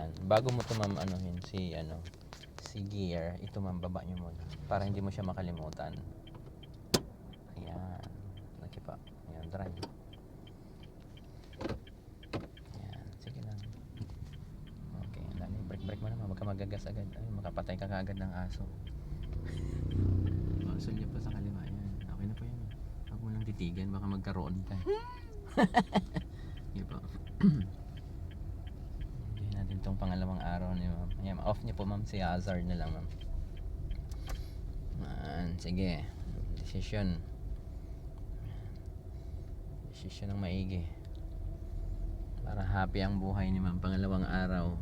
Yan. Bago mo to ma'am anuhin si gear, ito ma'am baba nyo muna para hindi mo siya makalimutan. Ayan. Okay pa. Ayan, drive. Ayan, sige lang. Okay, dali. Break mo naman. Huwag ka magagas agad. Ay, makapatay ka kaagad ng aso. Aso niya pa sa kaliwa. Ayan. Okay na po yun. Huwag mo lang titigan. Baka magkaroon ka. Sige po. Hindi natin itong pangalawang araw ni ma'am. Ayan, off niyo po ma'am si hazard na lang ma'am. Sige. Decision ng maigi para happy ang buhay ni ma'am pangalawang araw.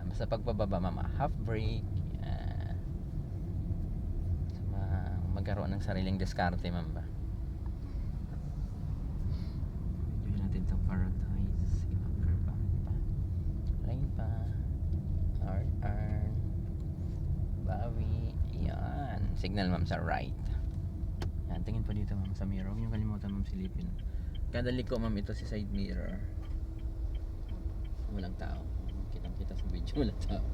Basta pagbababa ma'am, half break. Magkaroon ng sariling diskarte ma'am ba. Videoin natin itong paradise. Rain pa. Bawi. Yan. Signal ma'am sa right. Yan, tingin po dito ma'am sa mirror. Huwag niyong kalimutan ma'am silipin. Kada liko ma'am ito si side mirror. Walang tao. Kitang-kita sa video, walang tao.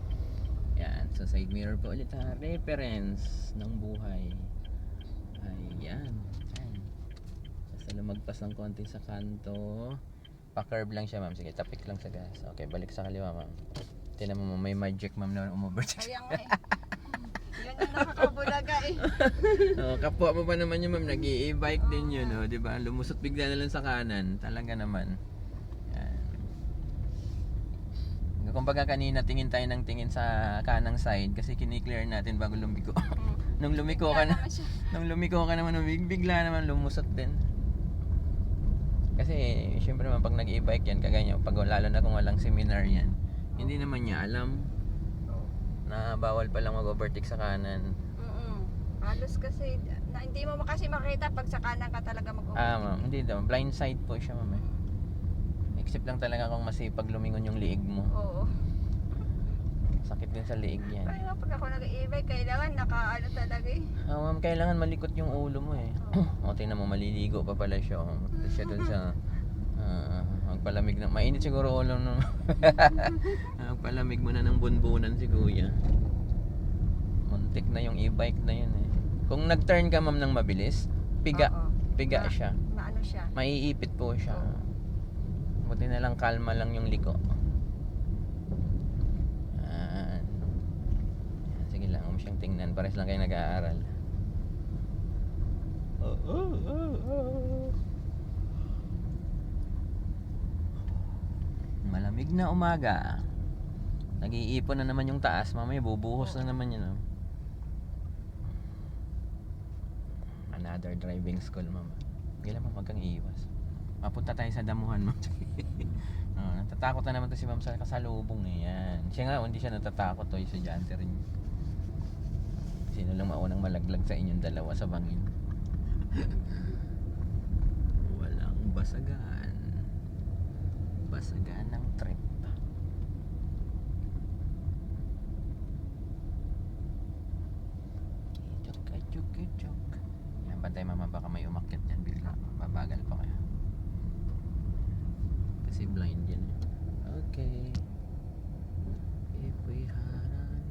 Yan, sa side mirror po ulit ha. Reference ng buhay. Ayan. Basta lumagpas ng konti sa kanto. Pa-curve lang siya ma'am. Sige, tapik lang sa gas. Okay, balik sa kaliwa ma'am. Tingnan mo ma'am, may magic ma'am na umovertake. Kaya nga eh. Yan yung nakakabulaga eh. Kapwa mo pa naman yun ma'am, nag-i-bike din yun, di ba? Lumusot bigla na lang sa kanan, talaga naman. Yan. Kumbaga kanina tingin tayo ng tingin sa kanang side kasi kini-clear natin bago lumiko. Nung lumiko ka naman, bigla naman lumusot din. Kasi syempre naman pag nag-i-bike yan, kagaya pag lalo na kung walang seminar yan, hindi naman niya alam na bawal palang mag-overtake sa kanan. Halos kasi hindi mo kasi makita pag sa kanan ka talaga mag-overtake. Ma'am, hindi daw. Blind side po siya ma'am eh. Except lang talaga kung masipag lumingon yung liig mo. Oo. Sakit din sa liig yan. Kaya pag ako nag-i-bike, kailangan nakaano talaga eh. Ma'am, kailangan malikot yung ulo mo eh. O, tingnan mo, maliligo pa pala siya. Siya dun sa magpalamig na. Mainit siguro ulo no. Magpalamig mo na ng bunbunan si kuya. Muntik na yung e-bike na yun eh. Kung nag-turn ka ma'am ng mabilis, piga siya. Maano siya? Maiipit po siya. Buti na lang kalma lang yung liko. Sige lang, huwag mo siyang tingnan. Pares lang kayo nag-aaral. Malamig na umaga. Nag-iipon na naman yung taas. Mamaya bubuhos na naman yun. Another driving school ma'am. Hindi lang ma'am, wag kang iiwas. Mapunta tayo sa damuhan ma'am. Natatakot na naman to si ma'am sa kasalubong eh. Yan. Siya nga, hindi siya natatakot to. Yung estudyante rin. Sino lang maunang malaglag sa inyong dalawa sa bangin? Walang basagan. Basagan ng trip. Kichok. Yan, bantay mama, baka may umakyat yan bigla. Babagal pa kaya. Kasi blind yan. Okay. If we had